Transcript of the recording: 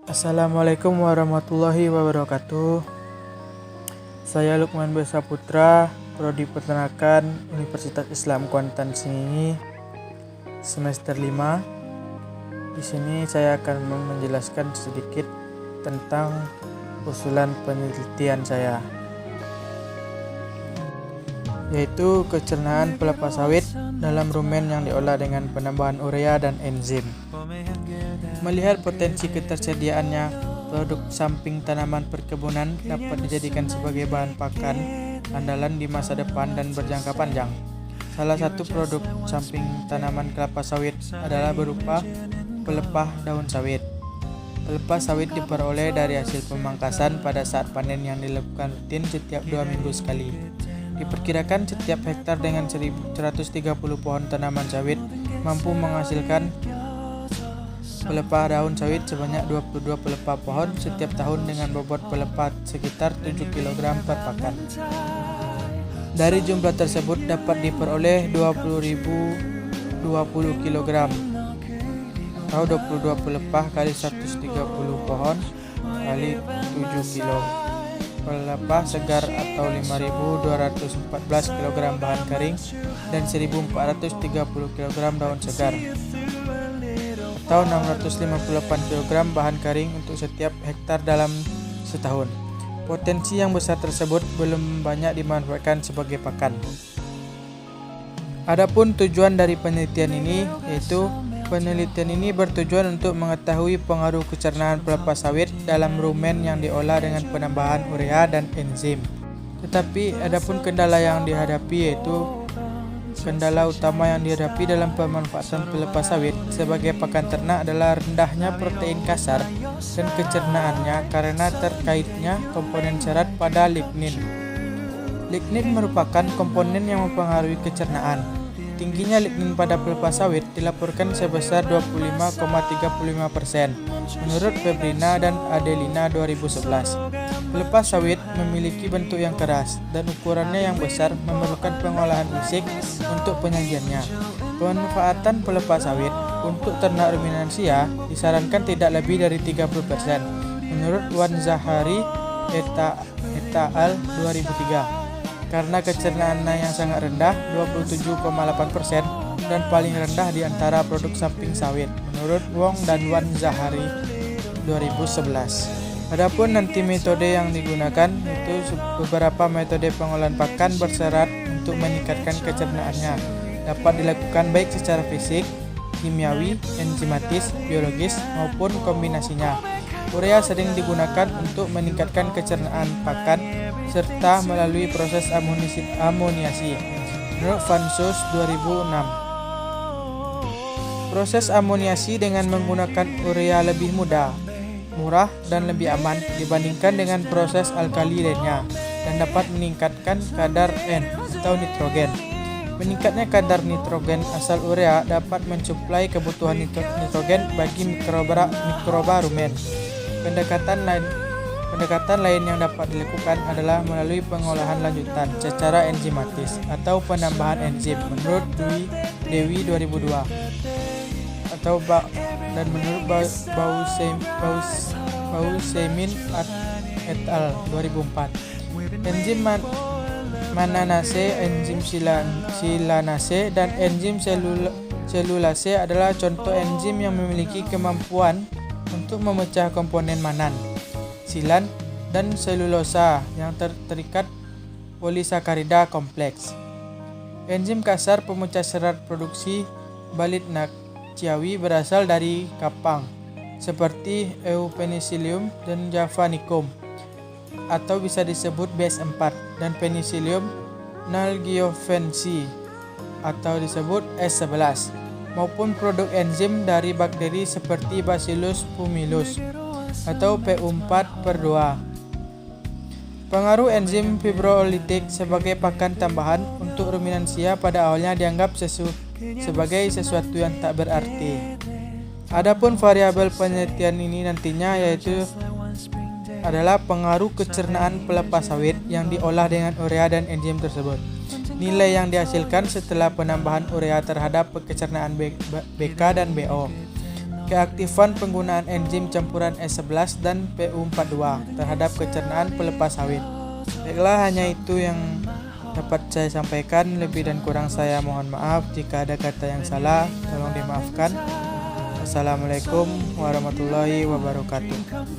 Assalamualaikum warahmatullahi wabarakatuh. Saya Lukman B. Saputra, Prodi Peternakan Universitas Islam Kuantan Sengingi, semester 5. Di sini saya akan menjelaskan sedikit tentang usulan penelitian saya, yaitu kecernaan pelepah sawit dalam rumen yang diolah dengan penambahan urea dan enzim. Melihat potensi ketersediaannya, produk samping tanaman perkebunan dapat dijadikan sebagai bahan pakan andalan di masa depan dan berjangka panjang. Salah satu produk samping tanaman kelapa sawit adalah berupa pelepah daun sawit. Pelepah sawit diperoleh dari hasil pemangkasan pada saat panen yang dilakukan rutin setiap 2 minggu sekali. Diperkirakan setiap hektar dengan 130 pohon tanaman sawit mampu menghasilkan pelepah daun sawit sebanyak 22 pelepah pohon setiap tahun dengan bobot pelepah sekitar 7 kg per pakan. Dari jumlah tersebut dapat diperoleh 20 kg atau 22 pelepah kali 130 pohon kali 7 kg pelepah segar atau 5.214 kg bahan kering dan 1.430 kg daun segar atau 658 kg bahan kering untuk setiap hektar dalam setahun. Potensi yang besar tersebut belum banyak dimanfaatkan sebagai pakan. Adapun tujuan dari penelitian ini, yaitu penelitian ini bertujuan untuk mengetahui pengaruh kecernaan pelepah sawit dalam rumen yang diolah dengan penambahan urea dan enzim. Tetapi adapun kendala yang dihadapi, yaitu kendala utama yang dihadapi dalam pemanfaatan pelepah sawit sebagai pakan ternak adalah rendahnya protein kasar dan kecernaannya karena terkaitnya komponen syarat pada lignin. Lignin merupakan komponen yang mempengaruhi kecernaan. Tingginya lignin pada pelepah sawit dilaporkan sebesar 25,35% menurut Febrina dan Adelina 2011. Pelepah sawit memiliki bentuk yang keras dan ukurannya yang besar memerlukan pengolahan fisik untuk penyajiannya. Pemanfaatan pelepah sawit untuk ternak ruminansia disarankan tidak lebih dari 30% menurut Wan Zahari et al. 2003. Karena kecernaannya yang sangat rendah 27,8% dan paling rendah di antara produk samping sawit menurut Wong dan Wan Zahari 2011. Adapun nanti metode yang digunakan itu beberapa metode pengolahan pakan bersyarat untuk meningkatkan kecernaannya dapat dilakukan baik secara fisik, kimiawi, enzimatis, biologis maupun kombinasinya. Urea sering digunakan untuk meningkatkan kecernaan pakan serta melalui proses amoniasi. Menurut Van Soest 2006. Proses amoniasi dengan menggunakan urea lebih mudah, murah dan lebih aman dibandingkan dengan proses alkali lainnya dan dapat meningkatkan kadar N atau nitrogen. Meningkatnya kadar nitrogen asal urea dapat mensuplai kebutuhan nitrogen bagi mikroba rumen. Pendekatan lain yang dapat dilakukan adalah melalui pengolahan lanjutan secara enzimatis atau penambahan enzim menurut Dewi 2002 atau dan menurut Bausemin et al. 2004. Enzim mananase, enzim silanase, dan enzim selulase adalah contoh enzim yang memiliki kemampuan untuk memecah komponen manan, silan, dan selulosa yang terikat polisakarida kompleks. Enzim kasar pemecah serat produksi balit ciawi berasal dari kapang, seperti Eupenicillium dan javanicum, atau bisa disebut BS4, dan Penicillium nalgiophensi, atau disebut S11, maupun produk enzim dari bakteri seperti Bacillus pumilus, atau Pu4/2. Pengaruh enzim fibrolitik sebagai pakan tambahan untuk ruminansia pada awalnya dianggap sebagai sesuatu yang tak berarti. Adapun variabel penelitian ini nantinya yaitu adalah pengaruh kecernaan pelepah sawit yang diolah dengan urea dan enzim tersebut. Nilai yang dihasilkan setelah penambahan urea terhadap kecernaan BK dan BO. keaktifan penggunaan enzim campuran E11 dan PU42 terhadap pencernaan pelepas sawit. Baiklah, hanya itu yang dapat saya sampaikan. Lebih dan kurang saya mohon maaf. Jika ada kata yang salah, tolong dimaafkan. Assalamualaikum warahmatullahi wabarakatuh.